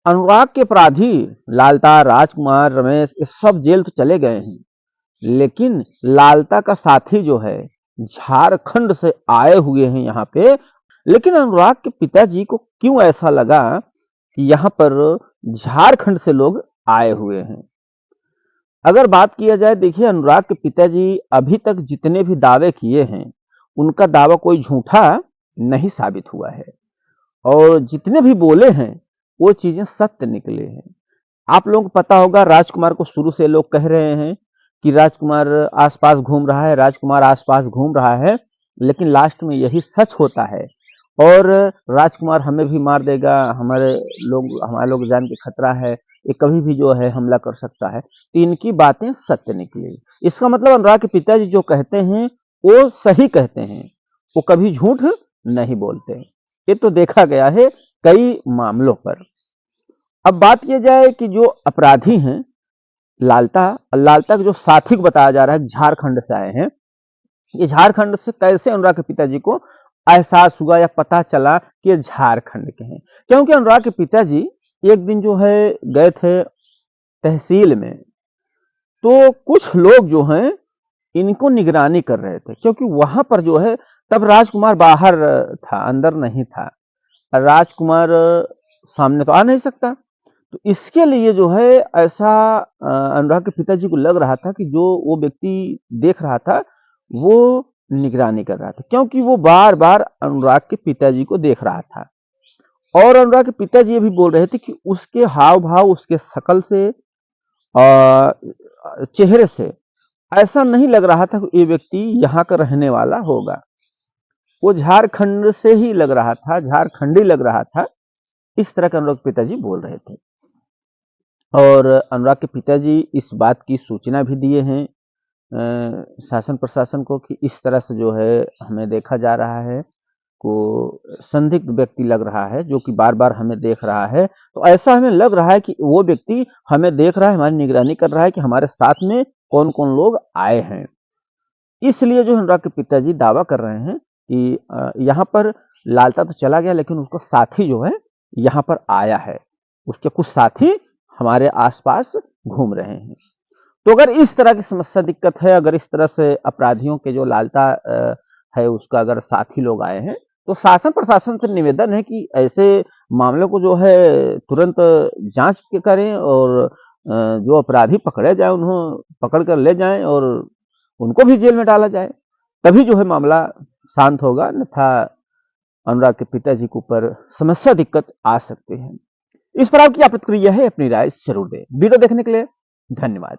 अनुराग के अपराधी लालता, राजकुमार, रमेश ये सब जेल तो चले गए हैं, लेकिन लालता का साथी जो है झारखंड से आए हुए हैं यहाँ पे। लेकिन अनुराग के पिताजी को क्यों ऐसा लगा कि यहाँ पर झारखंड से लोग आए हुए हैं? अगर बात किया जाए, देखिए अनुराग के पिताजी अभी तक जितने भी दावे किए हैं, उनका दावा कोई झूठा नहीं साबित हुआ है और जितने भी बोले हैं वो चीजें सत्य निकले हैं। आप लोगों को पता होगा, राजकुमार को शुरू से लोग कह रहे हैं कि राजकुमार आसपास घूम रहा है, राजकुमार आसपास घूम रहा है, लेकिन लास्ट में यही सच होता है और राजकुमार हमें भी मार देगा, हमारे लोग जान के खतरा है, ये कभी भी जो है हमला कर सकता है। तो इनकी बातें सत्य निकली। इसका मतलब अनुराग के पिताजी जो कहते हैं वो सही कहते हैं, वो कभी झूठ नहीं बोलते। ये तो देखा गया है कई मामलों पर। अब बात किया जाए कि जो अपराधी हैं लालता के जो साथी को बताया जा रहा है झारखंड से आए हैं, ये झारखंड से कैसे अनुराग के पिताजी को एहसास हुआ या पता चला कि ये झारखंड के हैं? क्योंकि अनुराग के पिताजी एक दिन जो है गए थे तहसील में, तो कुछ लोग जो हैं इनको निगरानी कर रहे थे, क्योंकि वहां पर जो है तब राजकुमार बाहर था, अंदर नहीं था। राजकुमार सामने तो आ नहीं सकता, तो इसके लिए जो है ऐसा अनुराग के पिताजी को लग रहा था कि जो वो व्यक्ति देख रहा था वो निगरानी कर रहा था, क्योंकि वो बार बार अनुराग के पिताजी को देख रहा था और अनुराग के पिताजी ये भी बोल रहे थे कि उसके हाव भाव, उसके शकल से, चेहरे से ऐसा नहीं लग रहा था कि ये व्यक्ति यहाँ का रहने वाला होगा। वो झारखंड से ही लग रहा था, झारखंडी लग रहा था। इस तरह के अनुराग के पिताजी बोल रहे थे और अनुराग के पिताजी इस बात की सूचना भी दिए हैं शासन प्रशासन को कि इस तरह से जो है हमें देखा जा रहा है, को संदिग्ध व्यक्ति लग रहा है जो कि बार बार हमें देख रहा है। तो ऐसा हमें लग रहा है कि वो व्यक्ति हमें देख रहा है, हमारी निगरानी कर रहा है कि हमारे साथ में कौन कौन लोग आए हैं। इसलिए जो अनुराग के पिताजी दावा कर रहे हैं कि यहाँ पर लालता तो चला गया, लेकिन उसका साथी जो है यहाँ पर आया है, उसके कुछ साथी हमारे आसपास घूम रहे हैं। तो अगर इस तरह की समस्या दिक्कत है, अगर इस तरह से अपराधियों के जो लालता है उसका अगर साथी लोग आए हैं, तो शासन प्रशासन से निवेदन है कि ऐसे मामलों को जो है तुरंत जांच करें और जो अपराधी पकड़े जाए उन्हें पकड़ कर ले जाएं और उनको भी जेल में डाला जाए, तभी जो है मामला शांत होगा, अन्यथा अनुराग के पिताजी के ऊपर समस्या दिक्कत आ सकते हैं। इस पर आपकी क्या प्रतिक्रिया है? अपनी राय जरूर दें। वीडियो देखने के लिए धन्यवाद।